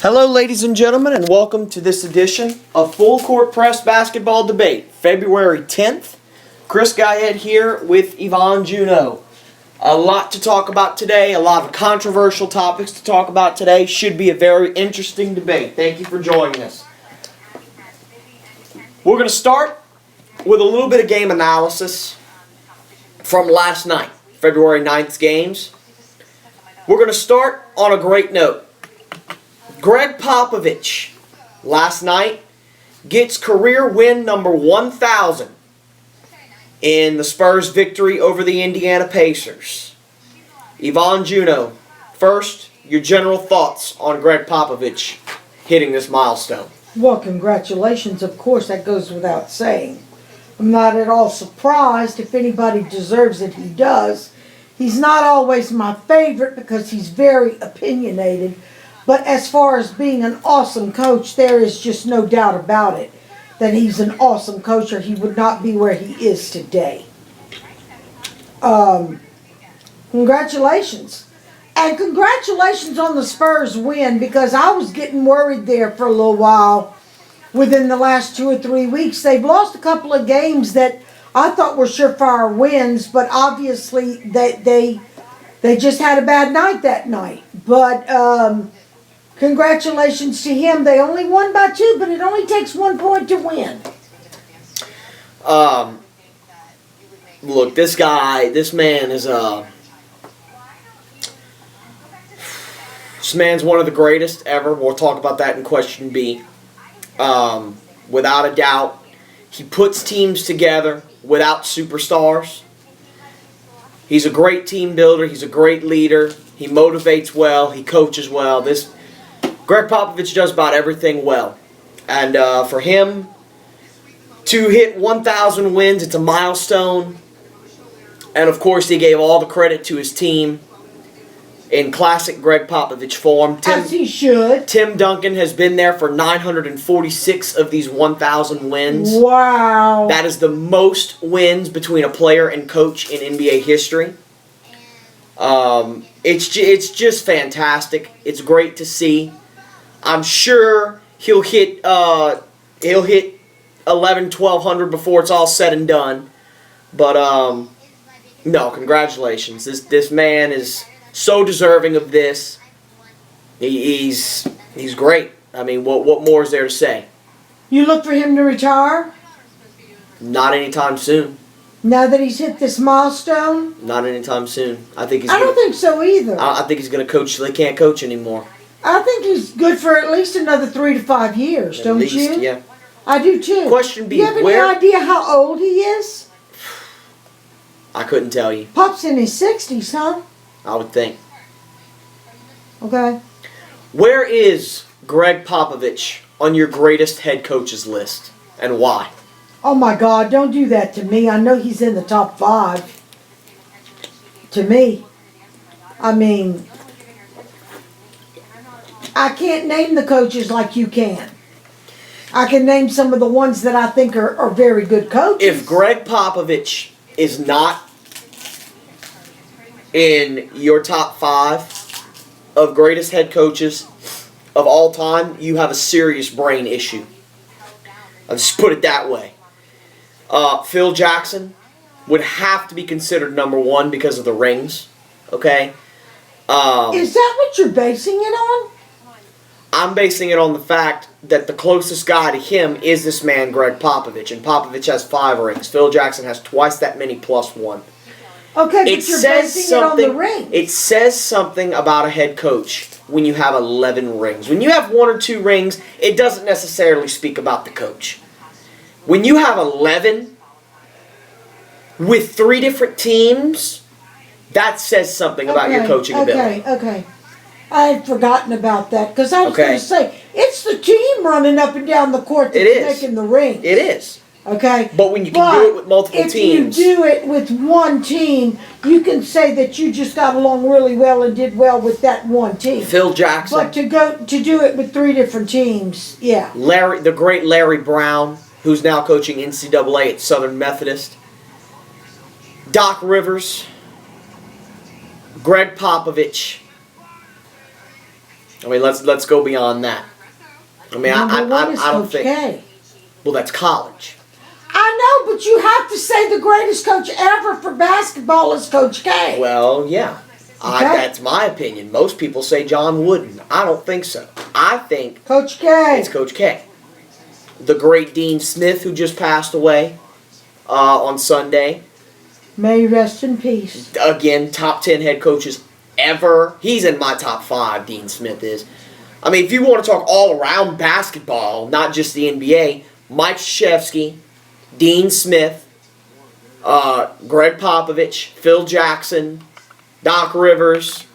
Hello, ladies and gentlemen, and welcome to this edition of Full Court Press Basketball Debate, February 10th. Chris Guyette here with Yvonne Juneau. A lot to talk about today, a lot of controversial topics to talk about today. Should be a very interesting debate. Thank you for joining us. We're going to start with a little bit of game analysis from last night, February 9th games. We're going to start on a great note. Gregg Popovich, last night, gets career win number 1,000 in the Spurs' victory over the Indiana Pacers. Yvonne Juneau, first, your general thoughts on Gregg Popovich hitting this milestone. Well, congratulations, of course, that goes without saying. I'm not at all surprised. If anybody deserves it, he does. He's not always my favorite because he's very opinionated. But as far as being an awesome coach, there is just no doubt about it that he's an awesome coach or he would not be where he is today. Congratulations. And congratulations on the Spurs win, because I was getting worried there for a little while within the last 2 or 3 weeks. They've lost a couple of games that I thought were surefire wins, but obviously they just had a bad night that night. But congratulations to him. They only won by 2, but it only takes 1 point to win. Look, this man's one of the greatest ever. We'll talk about that in question B. Without a doubt, he puts teams together without superstars. He's a great team builder. He's a great leader. He motivates well. He coaches well. Gregg Popovich does about everything well. And for him to hit 1,000 wins, it's a milestone. And of course, he gave all the credit to his team in classic Gregg Popovich form. As he should. Tim Duncan has been there for 946 of these 1,000 wins. Wow. That is the most wins between a player and coach in NBA history. It's just fantastic. It's great to see. I'm sure he'll hit 1,100 before it's all said and done. But no, congratulations. This man is so deserving of this. He's great. I mean, what more is there to say? You look for him to retire? Not anytime soon. Now that he's hit this milestone? Not anytime soon. I don't think so either. I think he's going to coach till he can't coach anymore. I think he's good for at least another 3 to 5 years, don't you? Yeah. I do too. Question B, do you have any idea how old he is? I couldn't tell you. Pop's in his 60s, huh? I would think. Okay. Where is Gregg Popovich on your greatest head coaches list, and why? Oh my God, don't do that to me. I know he's in the top 5. To me. I mean, I can't name the coaches like you can. I can name some of the ones that I think are very good coaches. If Gregg Popovich is not in your top 5 of greatest head coaches of all time, you have a serious brain issue. I'll just put it that way. Phil Jackson would have to be considered number 1 because of the rings. Okay? Is that what you're basing it on? I'm basing it on the fact that the closest guy to him is this man, Gregg Popovich. And Popovich has 5 rings. Phil Jackson has twice that many plus 1. Okay, but you're basing it on the rings. It says something about a head coach when you have 11 rings. When you have 1 or 2 rings, it doesn't necessarily speak about the coach. When you have 11 with 3 different teams, that says something about your coaching ability. Okay. I had forgotten about that because I was going to say, it's the team running up and down the court that's making the rings. It is. Okay? But when you can do it with multiple teams. If you do it with one team, you can say that you just got along really well and did well with that one team. Phil Jackson. But to do it with 3 different teams, yeah. The great Larry Brown, who's now coaching NCAA at Southern Methodist. Doc Rivers. Gregg Popovich. I mean, let's go beyond that. I mean, Number one is I don't Coach think. K. Well, that's college. I know, but you have to say the greatest coach ever for basketball is Coach K. Well, yeah. Okay. That's my opinion. Most people say John Wooden. I don't think so. I think Coach K. it's Coach K. The great Dean Smith, who just passed away on Sunday. May he rest in peace. Again, top 10 head coaches ever. He's in my top 5, Dean Smith is. I mean, if you want to talk all around basketball, not just the NBA, Mike Krzyzewski, Dean Smith, Greg Popovich, Phil Jackson, Doc Rivers,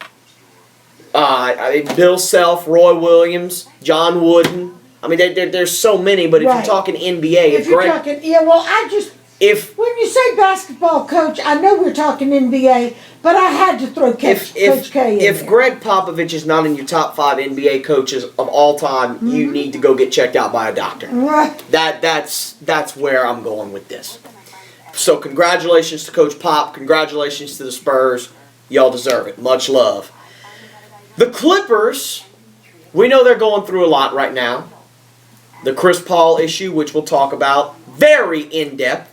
Bill Self, Roy Williams, John Wooden. I mean, there's so many, but if Right. you're talking NBA, If you're talking, when you say basketball coach, I know we're talking NBA, but I had to throw Coach K in if there. Greg Popovich is not in your top 5 NBA coaches of all time, you need to go get checked out by a doctor. Right. That's where I'm going with this. So congratulations to Coach Pop. Congratulations to the Spurs. Y'all deserve it. Much love. The Clippers, we know they're going through a lot right now. The Chris Paul issue, which we'll talk about very in-depth.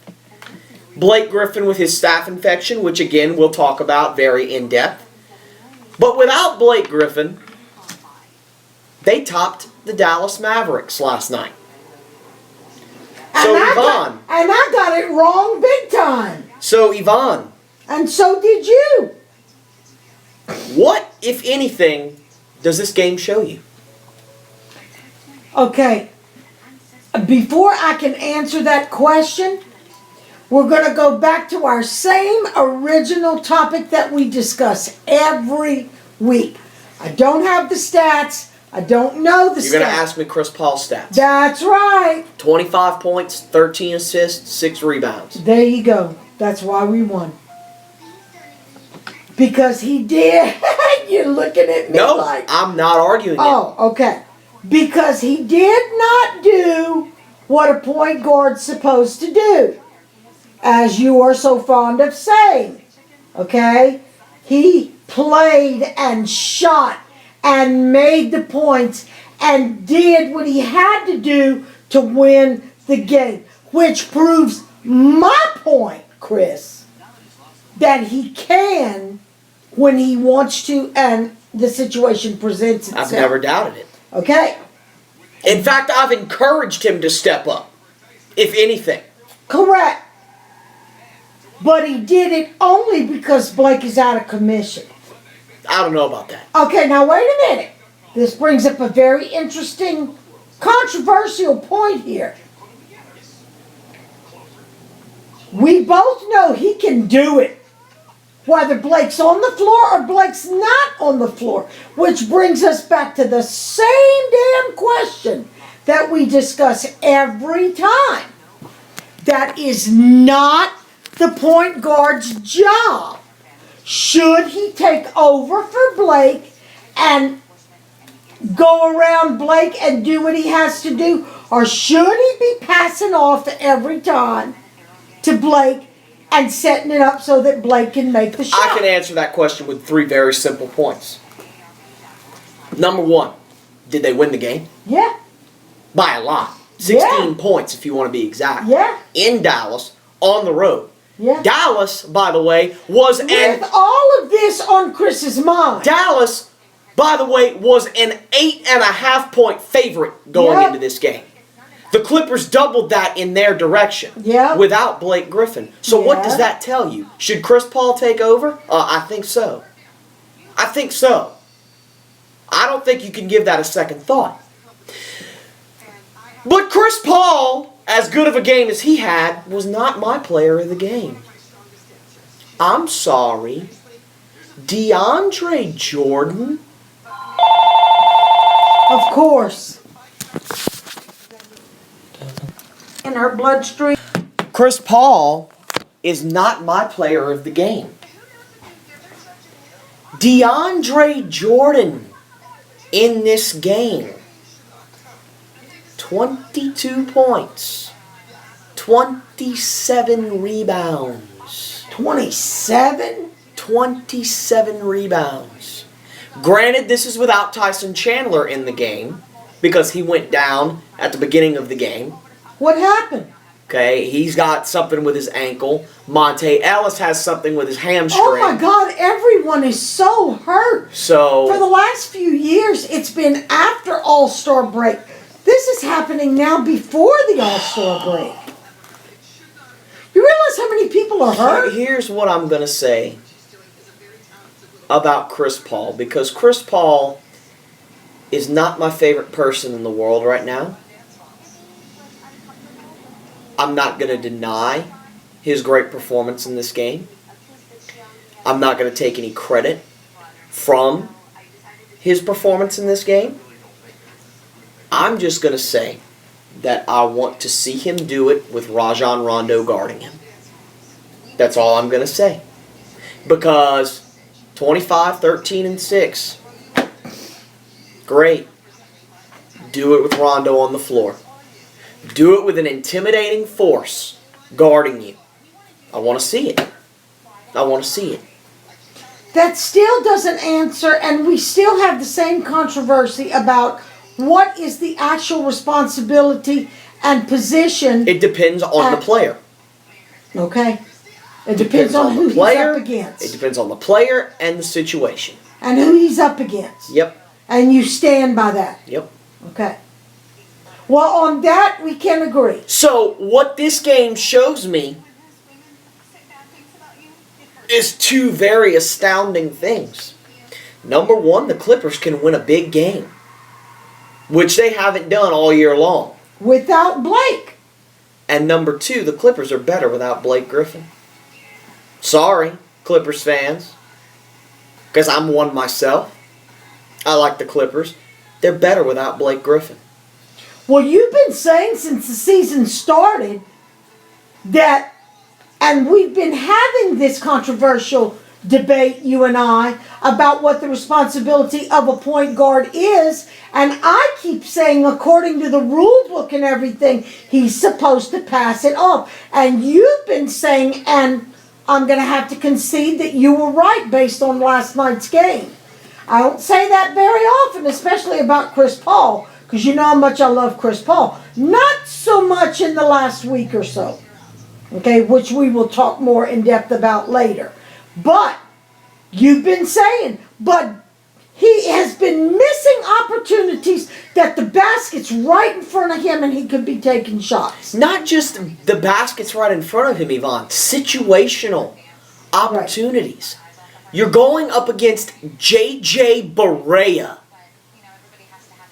Blake Griffin with his staph infection, which again we'll talk about very in-depth. But without Blake Griffin, they topped the Dallas Mavericks last night. So Yvonne. And I got it wrong big time. So Yvonne, And so did you. what, if anything, does this game show you? Okay. Before I can answer that question, we're going to go back to our same original topic that we discuss every week. I don't have the stats. I don't know the stats. You're going to ask me Chris Paul stats. That's right. 25 points, 13 assists, 6 rebounds. There you go. That's why we won. Because he did. You're looking at me No, like... I'm not arguing it. Oh, okay. Because he did not do what a point guard's supposed to do. As you are so fond of saying. Okay? He played and shot and made the points and did what he had to do to win the game. Which proves my point, Chris, that he can when he wants to and the situation presents itself. I've never doubted it. Okay? In fact, I've encouraged him to step up, if anything. Correct. But he did it only because Blake is out of commission. I don't know about that. Okay, now wait a minute. This brings up a very interesting, controversial point here. We both know he can do it. Whether Blake's on the floor or Blake's not on the floor. Which brings us back to the same damn question that we discuss every time. That is not the point guard's job. Should he take over for Blake and go around Blake and do what he has to do? Or should he be passing off every time to Blake and setting it up so that Blake can make the shot? I can answer that question with 3 very simple points. Number 1, did they win the game? Yeah, By a lot. 16 points, if you want to be exact. yeah, In Dallas, on the road. yeah. Dallas, by the way, was With all of this on Chris's mind. Dallas, by the way, was an 8.5 point favorite going Yep. into this game. The Clippers doubled that in their direction Yep. without Blake Griffin. So what Yeah. does that tell you? Should Chris Paul take over? I think so. I think so. I don't think you can give that a second thought. But Chris Paul, as good of a game as he had, was not my player of the game. I'm sorry. DeAndre Jordan? Of course. In her bloodstream. Chris Paul is not my player of the game. DeAndre Jordan in this game. 22 points. 27 rebounds. 27? 27 rebounds. Granted, this is without Tyson Chandler in the game because he went down at the beginning of the game. What happened? Okay, he's got something with his ankle. Monte Ellis has something with his hamstring. Oh my God, everyone is so hurt. For the So, last few years, it's been after All-Star break. This is happening now before the All-Star break. You realize how many people are hurt? here's what I'm going to say about Chris Paul, because Chris Paul is not my favorite person in the world right now. I'm not going to deny his great performance in this game. I'm not going to take any credit from his performance in this game. I'm just going to say that I want to see him do it with Rajon Rondo guarding him. That's all I'm going to say. Because 25, 13, and 6. Great. Do it with Rondo on the floor. Do it with an intimidating force guarding you. I want to see it. I want to see it. That still doesn't answer, and we still have the same controversy about what is the actual responsibility and position. It depends on the player. Okay. It depends on who he's up against. It depends on the player and the situation. And who he's up against. Yep. And you stand by that. Yep. Okay. Well, on that, we can agree. So, what this game shows me is two very astounding things. Number one, the Clippers can win a big game, which they haven't done all year long. Without Blake. And number two, the Clippers are better without Blake Griffin. Sorry, Clippers fans, because I'm one myself. I like the Clippers. They're better without Blake Griffin. Well, you've been saying since the season started that, and we've been having this controversial debate, you and I, about what the responsibility of a point guard is, and I keep saying, according to the rule book and everything, he's supposed to pass it off. And you've been saying, and I'm going to have to concede that you were right based on last night's game. I don't say that very often, especially about Chris Paul, because you know how much I love Chris Paul. Not so much in the last week or so, okay, which we will talk more in depth about later. But you've been saying, but he has been missing opportunities that the basket's right in front of him and he could be taking shots. Not just the baskets right in front of him, Yvonne. Situational opportunities. You're going up against J.J. Barea.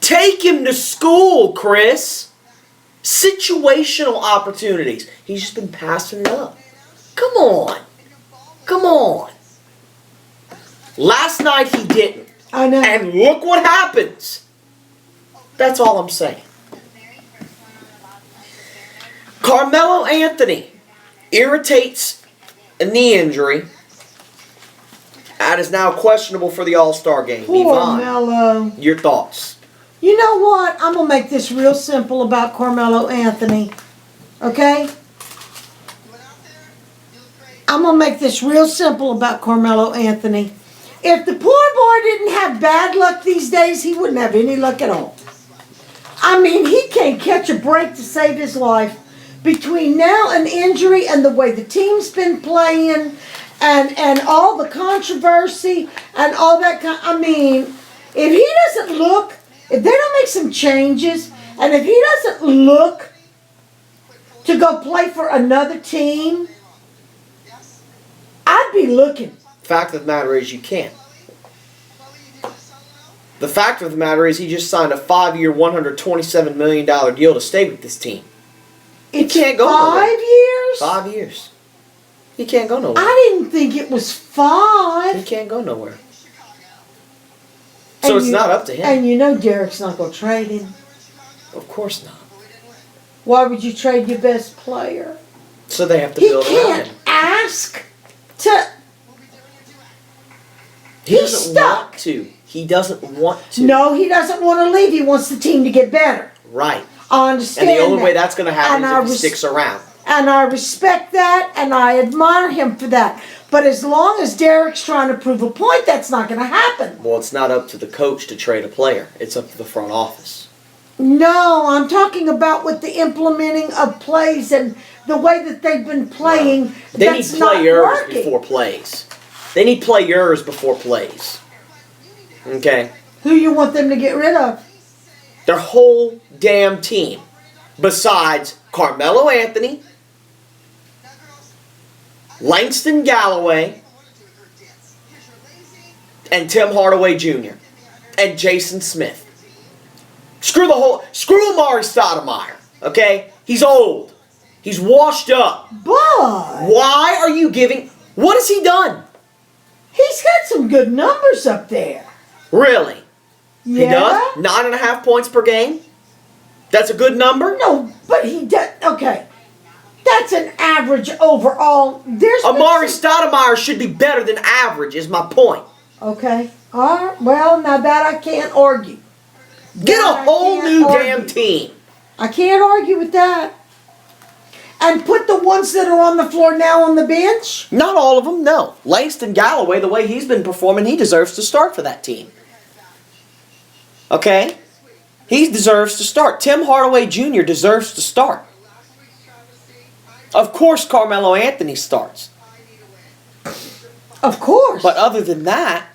Take him to school, Chris. Situational opportunities. He's just been passing it up. Come on. Come on. Last night he didn't. I know. And look what happens. That's all I'm saying. Carmelo Anthony irritates a knee injury. That is now questionable for the All-Star game. Poor Yvonne, Melo. your thoughts? You know what? I'm going to make this real simple about Carmelo Anthony. Okay? I'm going to make this real simple about Carmelo Anthony. If the poor boy didn't have bad luck these days, he wouldn't have any luck at all. I mean, he can't catch a break to save his life. Between now and injury and the way the team's been playing and all the controversy and all that I mean, if he doesn't look, if they don't make some changes, and if he doesn't look to go play for another team, I'd be looking. Fact of the matter is you can't. The fact of the matter is he just signed a 5-year, $127 million deal to stay with this team. It's can't go 5 nowhere. years? 5 years. He can't go nowhere. I didn't think it was 5. He can't go nowhere. So it's not up to him. And you know Derek's not going to trade him. Of course not. Why would you trade your best player? So they have to He build around can't him. ask to... He He's doesn't stuck. want to. He doesn't want to. No, he doesn't want to leave. He wants the team to get better. Right. I understand And the only that. way that's going to happen And is if he sticks around. And I respect that, and I admire him for that. But as long as Derek's trying to prove a point, that's not going to happen. Well, it's not up to the coach to trade a player. It's up to the front office. No, I'm talking about with the implementing of plays and the way that they've been playing. They need that's not players working. before plays. They need players before plays. Okay? Who you want them to get rid of? Their whole damn team. Besides Carmelo Anthony, Langston Galloway, and Tim Hardaway Jr. and Jason Smith. Screw Amari Stoudemire, okay? He's old. He's washed up. But Why are you giving... What has he done? he's got some good numbers up there. Really? Yeah. He does? 9.5 points per game? That's a good number? No, but he does. Okay. That's an average overall. There's Amari Stoudemire should be better than average, is my point. Okay. All right. Well, now that I can't argue. Get That a whole I new can't damn argue. team. I can't argue with that. And put the ones that are on the floor now on the bench. Not all of them, no. Langston Galloway, the way he's been performing, he deserves to start for that team. Okay? He deserves to start. Tim Hardaway Jr. deserves to start. Of course, Carmelo Anthony starts. Of course. But other than that,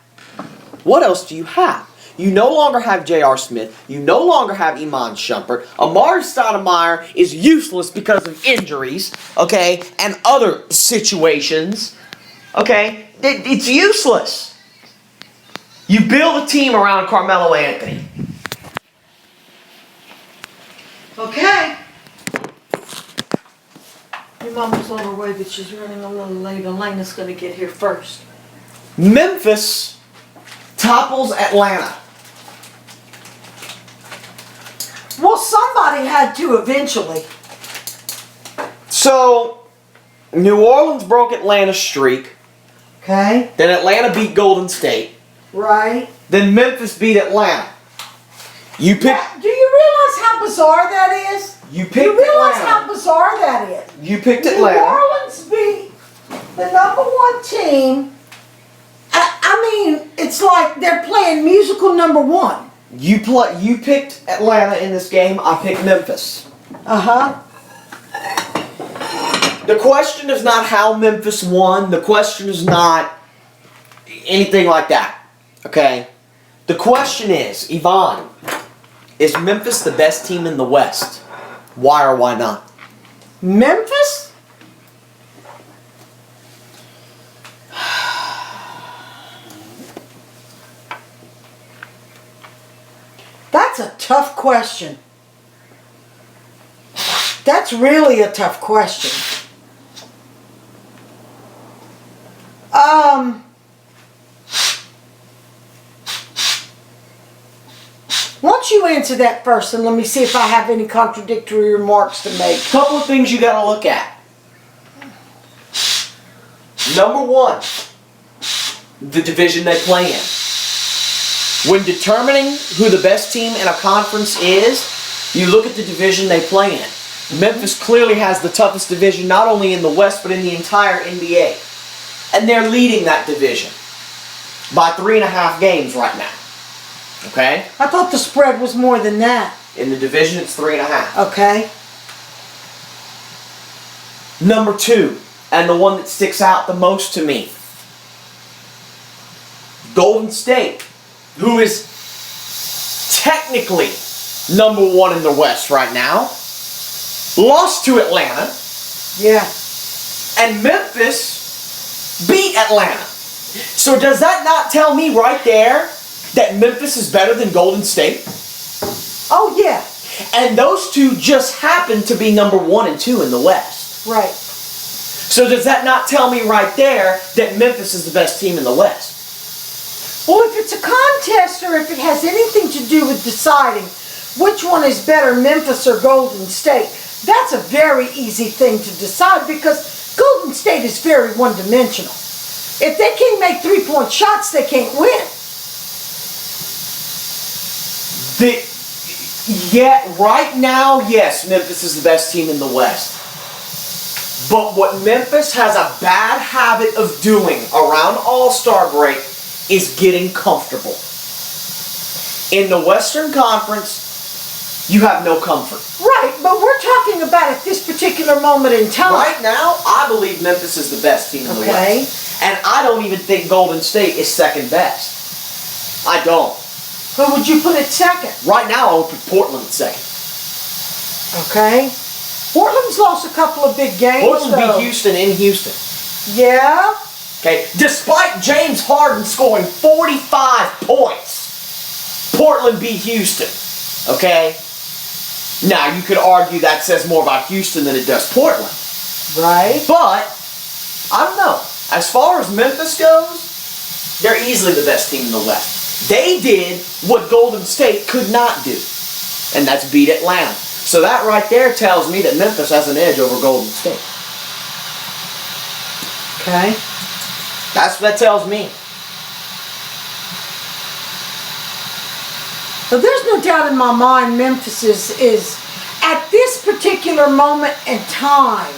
what else do you have? You no longer have J.R. Smith. You no longer have Iman Shumpert. Amari Stoudemire is useless because of injuries, okay, and other situations, okay? It's useless. You build a team around Carmelo Anthony. Okay. Your mama's on her way, but she's running a little late. Elena's going to get here first. Memphis topples Atlanta. Well, somebody had to eventually. So, New Orleans broke Atlanta's streak. Okay. Then Atlanta beat Golden State. Right. Then Memphis beat Atlanta. You pick. Now, do you realize how bizarre that is? You picked You realize Atlanta. how bizarre that is? You picked New Atlanta. Orleans beat the number one team. I mean, it's like they're playing musical number one. You picked Atlanta in this game. I picked Memphis. Uh-huh. The question is not how Memphis won. The question is not anything like that. Okay? The question is, Yvonne, is Memphis the best team in the West? Why or why not? Memphis? That's a tough question. That's really a tough question. Why don't you answer that first and let me see if I have any contradictory remarks to make. Couple of things you got to look at. Number one, the division they play in. When determining who the best team in a conference is, you look at the division they play in. Memphis clearly has the toughest division, not only in the West, but in the entire NBA. And they're leading that division by 3.5 games right now. Okay? I thought the spread was more than that. In the division, it's 3.5. Okay. Number two, and the one that sticks out the most to me, Golden State, who is technically number one in the West right now, lost to Atlanta, Yeah. and Memphis beat Atlanta. So does that not tell me right there that Memphis is better than Golden State? Oh, yeah. And those two just happen to be number 1 and 2 in the West. Right. So does that not tell me right there that Memphis is the best team in the West? Well, if it's a contest or if it has anything to do with deciding which one is better, Memphis or Golden State, that's a very easy thing to decide because Golden State is very one-dimensional. If they can't make three-point shots, they can't win. Right now, yes, Memphis is the best team in the West. But what Memphis has a bad habit of doing around All-Star break is getting comfortable. In the Western Conference, you have no comfort. Right, but we're talking about at this particular moment in time. Right now, I believe Memphis is the best team in the West. And I don't even think Golden State is second best. I don't. Who would you put at second? Right now, I would put Portland at second. Okay. Portland's lost a couple of big games. Portland beat Houston in Houston. Yeah. Okay. Despite James Harden scoring 45 points, Portland beat Houston. Okay. Now, you could argue that says more about Houston than it does Portland. Right. But, I don't know. As far as Memphis goes, they're easily the best team in the West. They did what Golden State could not do, and that's beat Atlanta. So that right there tells me that Memphis has an edge over Golden State. Okay. That's what that tells me. So there's no doubt in my mind Memphis is at this particular moment in time,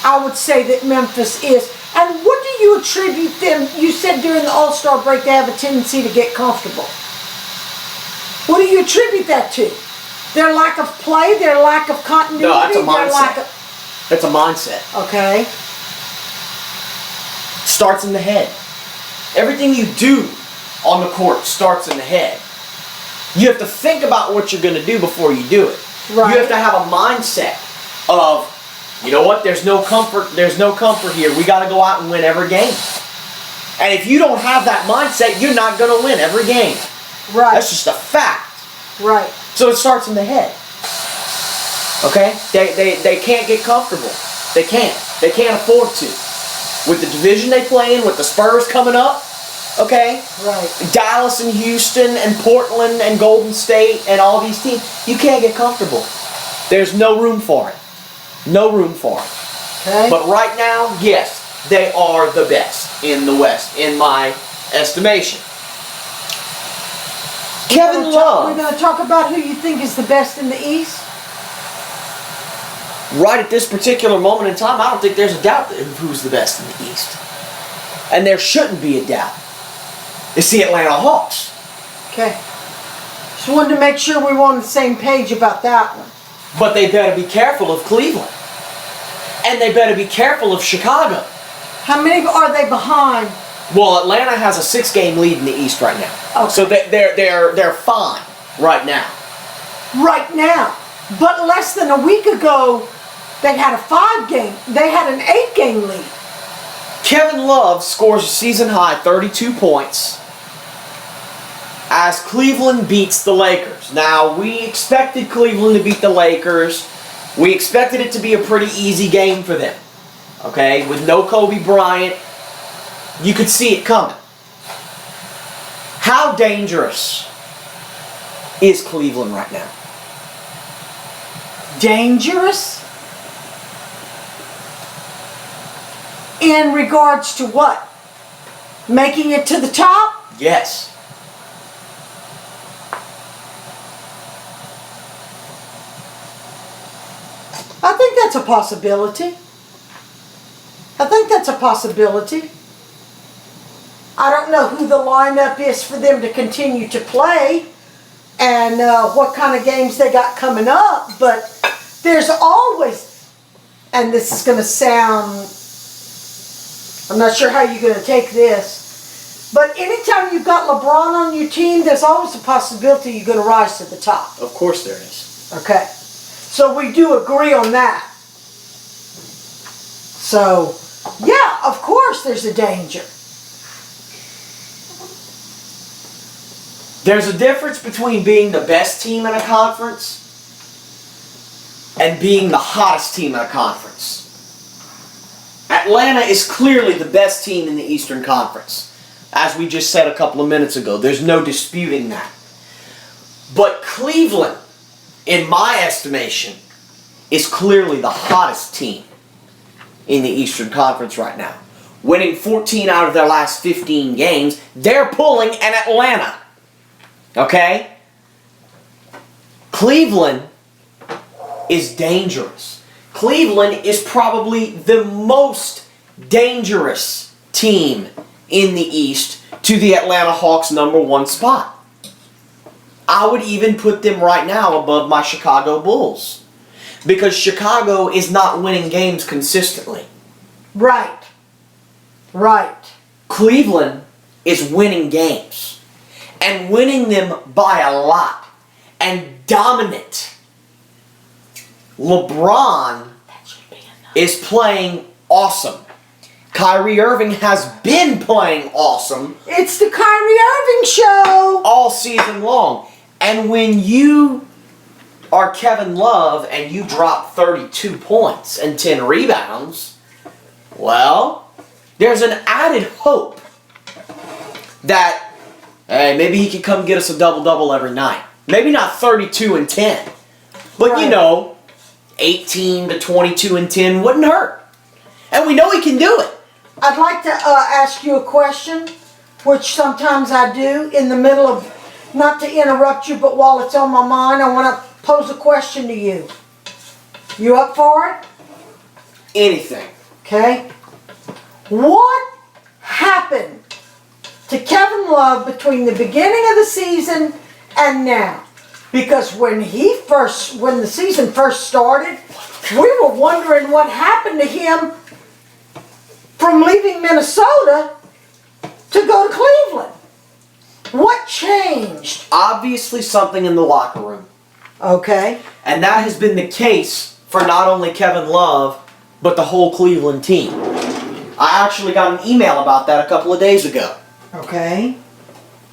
I would say that Memphis is. And what do you attribute them? You said during the All-Star break they have a tendency to get comfortable. What do you attribute that to? Their lack of play, their lack of continuity? No, that's a their lack mindset. of... That's a mindset. Okay. Starts in the head. Everything you do on the court starts in the head. You have to think about what you're going to do before you do it. Right. You have to have a mindset of, you know what, there's no comfort here. We got to go out and win every game. And if you don't have that mindset, you're not going to win every game. Right. That's just a fact. Right. So it starts in the head. Okay? They can't get comfortable. They can't. They can't afford to. With the division they play in, with the Spurs coming up, okay? Right. Dallas and Houston and Portland and Golden State and all these teams, you can't get comfortable. There's no room for it. No room for it. Okay. But right now, yes, they are the best in the West, in my estimation. Kevin Love. We're going to talk about who you think is the best in the East? Right at this particular moment in time, I don't think there's a doubt of who's the best in the East. And there shouldn't be a doubt. It's the Atlanta Hawks. Okay. Just wanted to make sure we were on the same page about that one. But they better be careful of Cleveland. And they better be careful of Chicago. How many are they behind? Well, Atlanta has a 6-game lead in the East right now. Okay. So they're fine right now. Right now. But less than a week ago, they had a 8-game lead. Kevin Love scores a season-high 32 points as Cleveland beats the Lakers. Now, we expected Cleveland to beat the Lakers. We expected it to be a pretty easy game for them. Okay? With no Kobe Bryant, you could see it coming. How dangerous is Cleveland right now? Dangerous? In regards to what? Making it to the top? Yes. I think that's a possibility. I don't know who the lineup is for them to continue to play and what kind of games they got coming up, but there's always, and this is going to sound, I'm not sure how you're going to take this, but anytime you've got LeBron on your team, there's always a possibility you're going to rise to the top. Of course there is. Okay. So we do agree on that. So, yeah, of course there's a danger. There's a difference between being the best team in a conference and being the hottest team in a conference. Atlanta is clearly the best team in the Eastern Conference. As we just said a couple of minutes ago, there's no disputing that. But Cleveland, in my estimation, is clearly the hottest team in the Eastern Conference right now. Winning 14 out of their last 15 games, they're pulling an Atlanta. Okay? Cleveland is dangerous. Cleveland is probably the most dangerous team in the East to the Atlanta Hawks' #1 spot. I would even put them right now above my Chicago Bulls. Because Chicago is not winning games consistently. Right. Right. Cleveland is winning games. And winning them by a lot. And dominant. LeBron is playing awesome. Kyrie Irving has been playing awesome. It's the Kyrie Irving show. All season long. And when you are Kevin Love and you drop 32 points and 10 rebounds, well, there's an added hope that, hey, maybe he could come get us a double-double every night. Maybe not 32 and 10, but Right. you know, 18 to 22 and 10 wouldn't hurt. And we know he can do it. I'd like to ask you a question, which sometimes I do in the middle of, not to interrupt you, but while it's on my mind, I want to pose a question to you. You up for it? Anything. Okay. What happened to Kevin Love between the beginning of the season and now? Because when the season first started, we were wondering what happened to him from leaving Minnesota to go to Cleveland. What changed? Obviously something in the locker room. Okay. And that has been the case for not only Kevin Love, but the whole Cleveland team. I actually got an email about that a couple of days ago. Okay.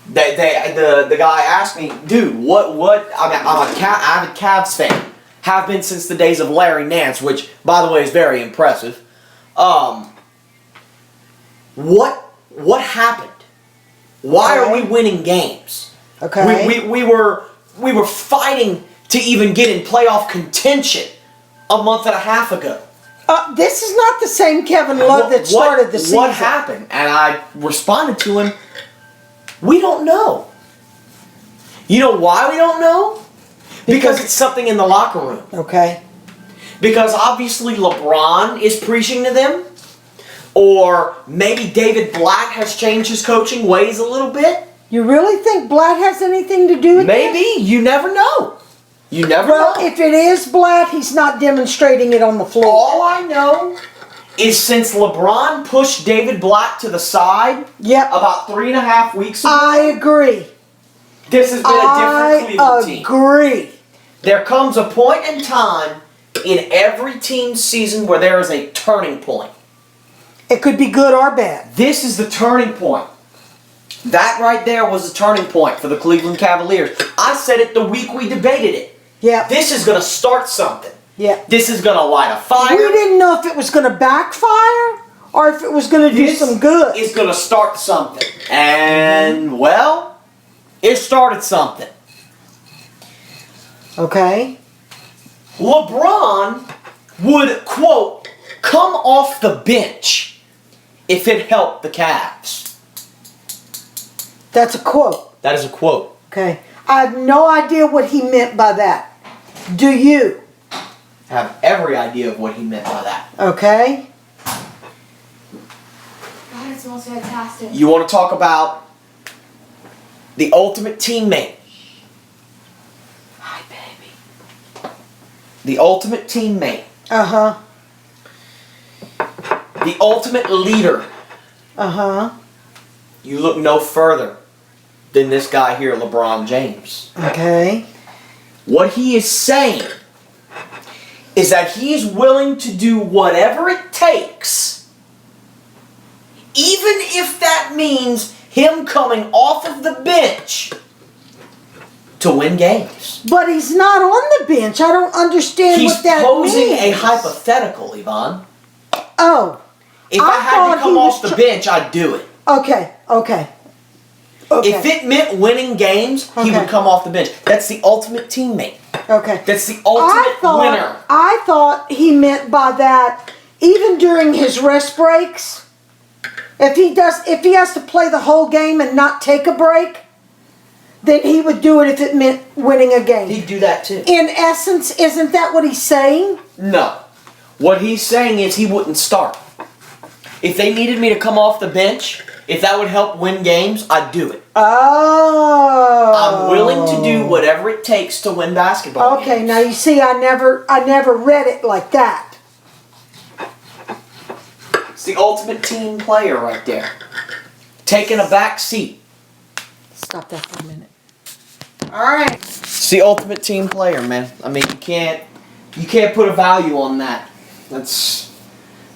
The guy asked me, dude, what? I'm an avid Cavs fan. Have been since the days of Larry Nance, which, by the way, is very impressive. What happened? Why are we winning games? Okay. We were fighting to even get in playoff contention a month and a half ago. This is not the same Kevin Love that started the season. What happened? And I responded to him, we don't know. You know why we don't know? Because it's something in the locker room. Okay. Because obviously LeBron is preaching to them. Or maybe David Blatt has changed his coaching ways a little bit. You really think Blatt has anything to do with Maybe. this? You never know. You never Well, know. if it is Blatt, he's not demonstrating it on the floor. All I know is since LeBron pushed David Blatt to the side Yep. about 3.5 weeks ago, I agree. this has been a different Cleveland team. Agree. There comes a point in time in every team's season where there is a turning point. It could be good or bad. This is the turning point. That right there was the turning point for the Cleveland Cavaliers. I said it the week we debated it. Yeah. This is going to start something. Yeah. This is going to light a fire. We didn't know if it was going to backfire or if it was going to do some good. This is going to start something. And, well, it started something. Okay. LeBron would, quote, come off the bench if it helped the Cavs. That's a quote. That is a quote. Okay. I have no idea what he meant by that. Do you? I have every idea of what he meant by that. Okay. God, it smells fantastic. You want to talk about the ultimate teammate. Hi, baby. The ultimate teammate. Uh-huh. The ultimate leader. Uh-huh. You look no further than this guy here, LeBron James. Okay. What he is saying is that he is willing to do whatever it takes, even if that means him coming off of the bench to win games. But he's not on the bench. I don't understand He's what that posing means. a hypothetical, Yvonne. Oh. If I had thought to come he was off the bench, I'd do it. Okay. Okay. Okay. If it meant winning games, he Okay. would come off the bench. That's the ultimate teammate. Okay. That's the ultimate winner. I thought he meant by that, even during his rest breaks, if he has to play the whole game and not take a break, then he would do it if it meant winning a game. He'd do that too. In essence, isn't that what he's saying? No. What he's saying is he wouldn't start. If they needed me to come off the bench, if that would help win games, I'd do it. Oh. I'm willing to do whatever it takes to win basketball Okay, games. now you see, I never read it like that. It's the ultimate team player right there. Taking a back seat. Stop that for a minute. All right. It's the ultimate team player, man. I mean, you can't put a value on that. That's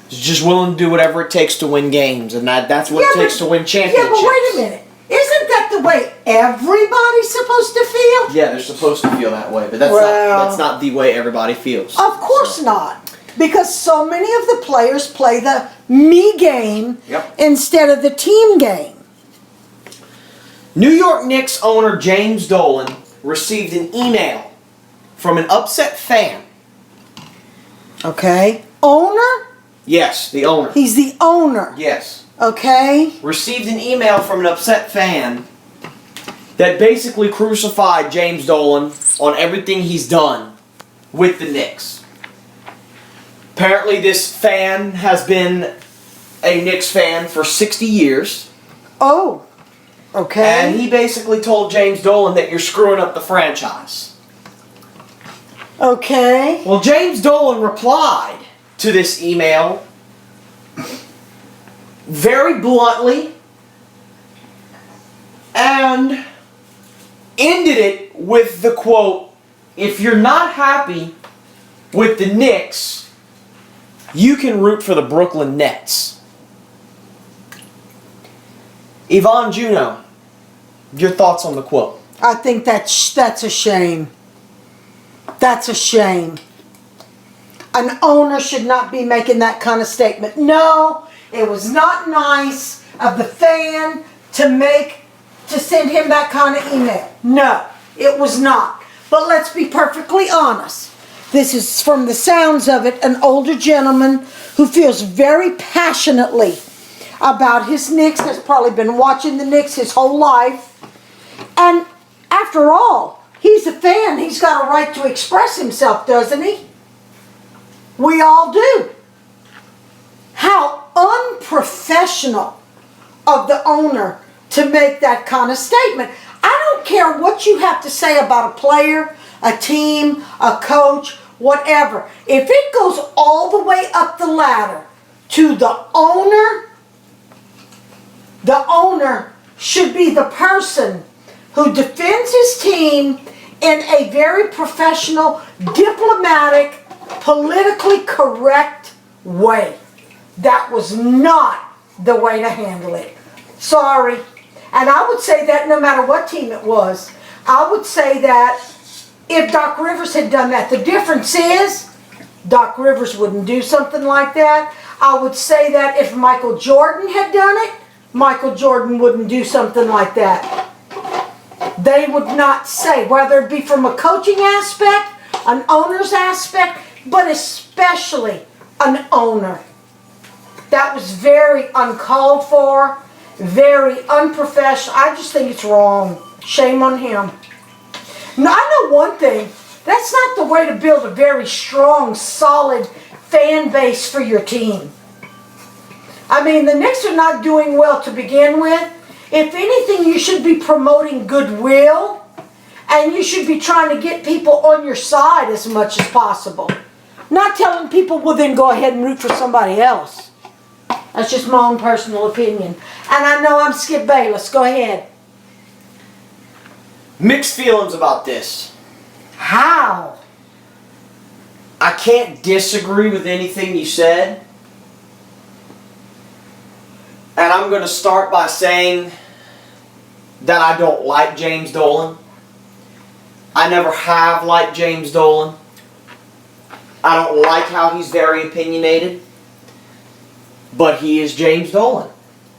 just willing to do whatever it takes to win games, and that's what it takes to win championships. Yeah, but wait a minute. Isn't that the way everybody's supposed to feel? Yeah, they're supposed to feel that way, but that's not the way everybody feels. Of course not. Because so many of the players play the me game instead of the team game. New York Knicks owner James Dolan received an email from an upset fan. Okay. Owner? Yes, the owner. He's the owner. Yes. Okay. Received an email from an upset fan that basically crucified James Dolan on everything he's done with the Knicks. Apparently this fan has been a Knicks fan for 60 years. Oh. Okay. And he basically told James Dolan that you're screwing up the franchise. Okay. Well, James Dolan replied to this email very bluntly and ended it with the quote, "If you're not happy with the Knicks, you can root for the Brooklyn Nets." Yvonne Juno, your thoughts on the quote? I think that's a shame. That's a shame. An owner should not be making that kind of statement. No, it was not nice of the fan to send him that kind of email. No, it was not. But let's be perfectly honest. This is, from the sounds of it, an older gentleman who feels very passionately about his Knicks, has probably been watching the Knicks his whole life. And after all, he's a fan. He's got a right to express himself, doesn't he? We all do. How unprofessional of the owner to make that kind of statement. I don't care what you have to say about a player, a team, a coach, whatever. If it goes all the way up the ladder to the owner should be the person who defends his team in a very professional, diplomatic, politically correct way. That was not the way to handle it. Sorry. And I would say that no matter what team it was. I would say that if Doc Rivers had done that, the difference is Doc Rivers wouldn't do something like that. I would say that if Michael Jordan had done it, Michael Jordan wouldn't do something like that. They would not say, whether it be from a coaching aspect, an owner's aspect, but especially an owner. That was very uncalled for, very unprofessional. I just think it's wrong. Shame on him. Now, I know one thing. That's not the way to build a very strong, solid fan base for your team. I mean, the Knicks are not doing well to begin with. If anything, you should be promoting goodwill, and you should be trying to get people on your side as much as possible. Not telling people, well, then go ahead and root for somebody else. That's just my own personal opinion. And I know I'm Skip Bayless. Go ahead. Mixed feelings about this. How? I can't disagree with anything you said. And I'm going to start by saying that I don't like James Dolan. I never have liked James Dolan. I don't like how he's very opinionated. But he is James Dolan.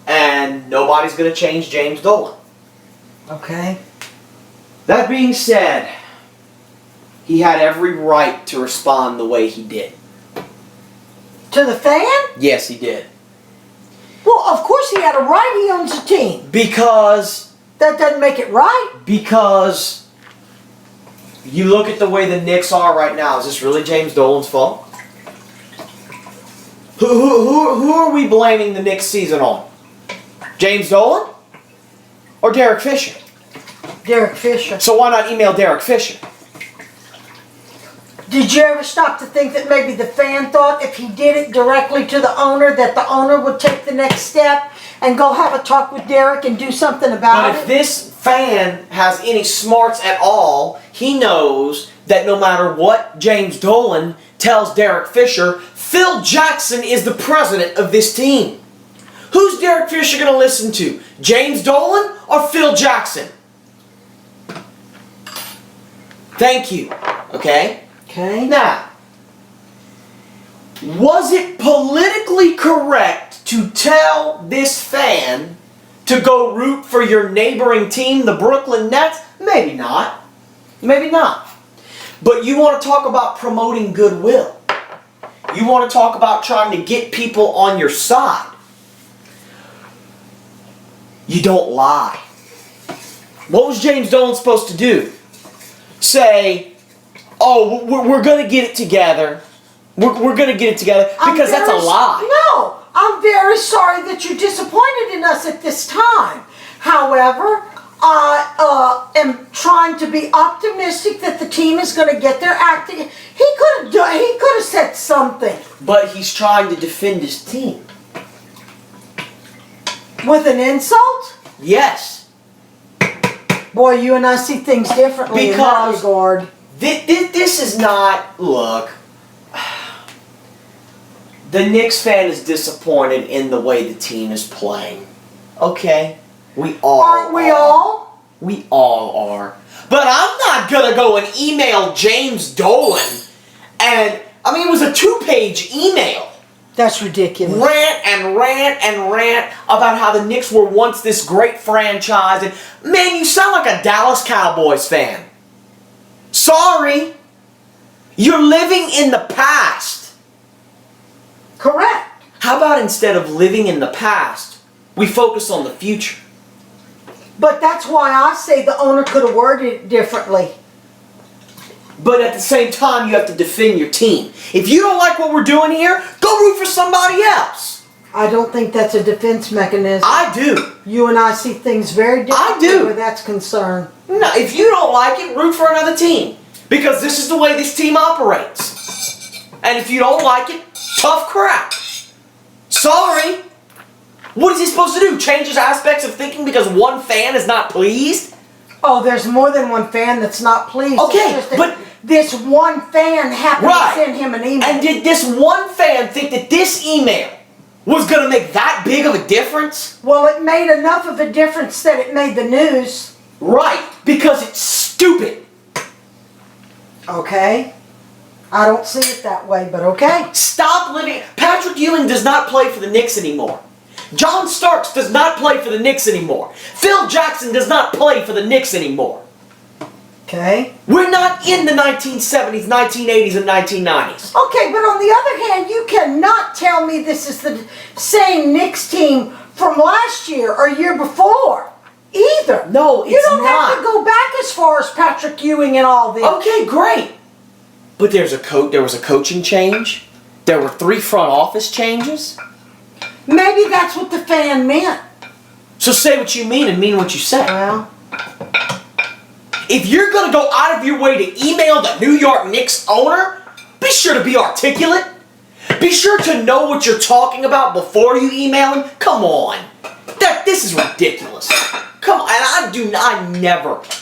And nobody's going to change James Dolan. Okay. That being said, he had every right to respond the way he did. To the fan? Yes, he did. Well, of course he had a right. He owns a team. Because That doesn't make it right. you look at the way the Knicks are right now. Is this really James Dolan's fault? Who are we blaming the Knicks season on? James Dolan or Derek Fisher? Derek Fisher. So why not email Derek Fisher? Did you ever stop to think that maybe the fan thought if he did it directly to the owner, that the owner would take the next step and go have a talk with Derek and do something about But if this fan has any smarts at all, he knows that no matter what James Dolan tells Derek Fisher, Phil Jackson is the president of this team. Who's Derek Fisher going to listen to? James Dolan or Phil Jackson? Thank you. Okay? Okay. Now, was it politically correct to tell this fan to go root for your neighboring team, the Brooklyn Nets? Maybe not. Maybe not. But you want to talk about promoting goodwill. You want to talk about trying to get people on your side. You don't lie. What was James Dolan supposed to do? Say, oh, we're going to get it together. We're going to get it together, because that's a lie. No, I'm very sorry that you're disappointed in us at this time. However, I am trying to be optimistic that the team is going to get their act together. He could have said something. But he's trying to defend his team. With an insult? Yes. Boy, you and I see things differently in that Because regard. This is not, look, the Knicks fan is disappointed in the way the team is playing. Okay? We all Aren't we are. all? We all are. But I'm not going to go and email James Dolan and, I mean, it was a 2-page email. That's ridiculous. Rant and rant and rant about how the Knicks were once this great franchise. And man, you sound like a Dallas Cowboys fan. Sorry. You're living in the past. Correct. How about instead of living in the past, we focus on the future? But that's why I say the owner could have worded it differently. But at the same time, you have to defend your team. If you don't like what we're doing here, go root for somebody else. I don't think that's a defense mechanism. I do. You and I see things very differently I do. where that's concerned. No, if you don't like it, root for another team. Because this is the way this team operates. And if you don't like it, tough crap. Sorry. What is he supposed to do? Change his aspects of thinking because one fan is not pleased? Oh, there's more than one fan that's not pleased. Okay, It's just that but- this one fan happened Right. to send him an email. And did this one fan think that this email was going to make that big of a difference? Well, it made enough of a difference that it made the news. Right, because it's stupid. Okay. I don't see it that way, but okay. Stop living. Patrick Ewing does not play for the Knicks anymore. John Starks does not play for the Knicks anymore. Phil Jackson does not play for the Knicks anymore. Okay. We're not in the 1970s, 1980s, and 1990s. Okay, but on the other hand, you cannot tell me this is the same Knicks team from last year or year before. Either. No, it's You don't not. have to go back as far as Patrick Ewing and all this. Okay, great. But there was a coaching change. There were 3 front office changes. Maybe that's what the fan meant. So say what you mean and mean what you say. Well, If you're going to go out of your way to email the New York Knicks owner, be sure to be articulate. Be sure to know what you're talking about before you email him. Come on. This is ridiculous. Come on. And I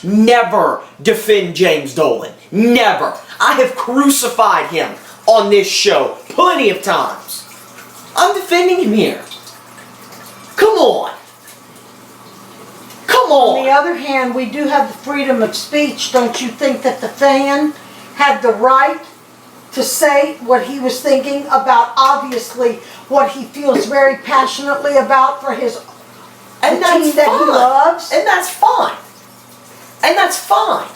never defend James Dolan. Never. I have crucified him on this show plenty of times. I'm defending him here. Come on. Come on the on. other hand, we do have the freedom of speech. Don't you think that the fan had the right to say what he was thinking about, obviously, what he feels very passionately about for his And the that's team that he fine. loves? And that's fine. And that's fine.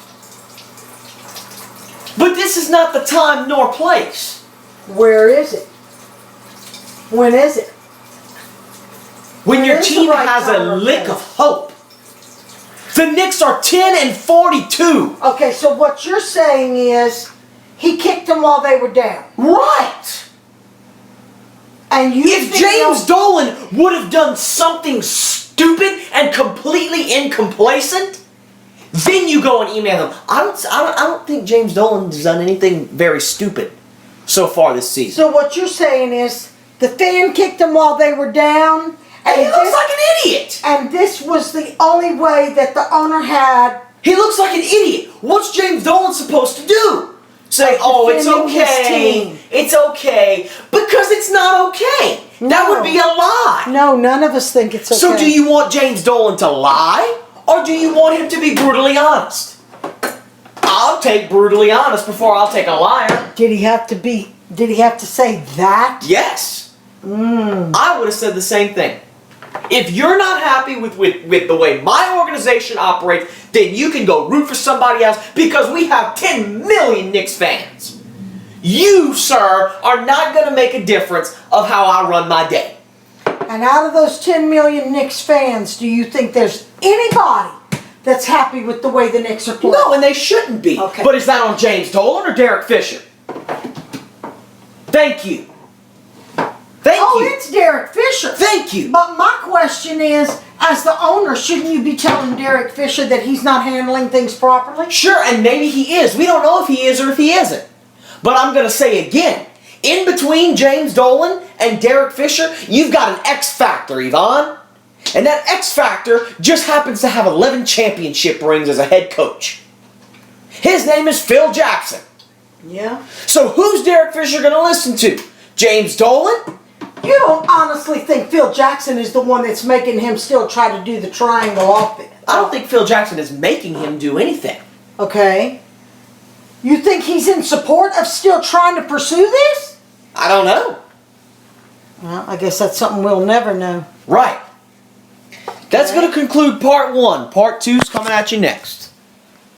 But this is not the time nor place. Where is it? When is it? When your It is the team right has a time or lick place. of hope. The Knicks are 10-42. Okay, so what you're saying is he kicked them while they were down. Right. And you If think James they'll- Dolan would have done something stupid and completely incomplacent, then you go and email him. I don't think James Dolan has done anything very stupid so far this season. So what you're saying is the fan kicked him while they were down, And he looks this, like an idiot. and this was the only way that the owner had. He looks like an idiot. What's James Dolan supposed to do? Say, oh, it's defending his okay. team. It's okay. Because it's not okay. That No. would be a lie. No, none of us think it's okay. So do you want James Dolan to lie? Or do you want him to be brutally honest? I'll take brutally honest before I'll take a liar. Did he have to say that? Yes. I would have said the same thing. If you're not happy with the way my organization operates, then you can go root for somebody else because we have 10 million Knicks fans. You, sir, are not going to make a difference of how I run my day. And out of those 10 million Knicks fans, do you think there's anybody that's happy with the way the Knicks are playing? No, and they shouldn't be. Okay. But is that on James Dolan or Derek Fisher? Thank you. Thank you. It's Derek Fisher. Thank you. But my question is, as the owner, shouldn't you be telling Derek Fisher that he's not handling things properly? Sure, and maybe he is. We don't know if he is or if he isn't. But I'm going to say again, in between James Dolan and Derek Fisher, you've got an X factor, Yvonne. And that X factor just happens to have 11 championship rings as a head coach. His name is Phil Jackson. Yeah. So who's Derek Fisher going to listen to? James Dolan? You don't honestly think Phil Jackson is the one that's making him still try to do the triangle offense? I don't think Phil Jackson is making him do anything. Okay. You think he's in support of still trying to pursue this? I don't know. Well, I guess that's something we'll never know. Right. That's going to conclude part one. Part two's coming at you next.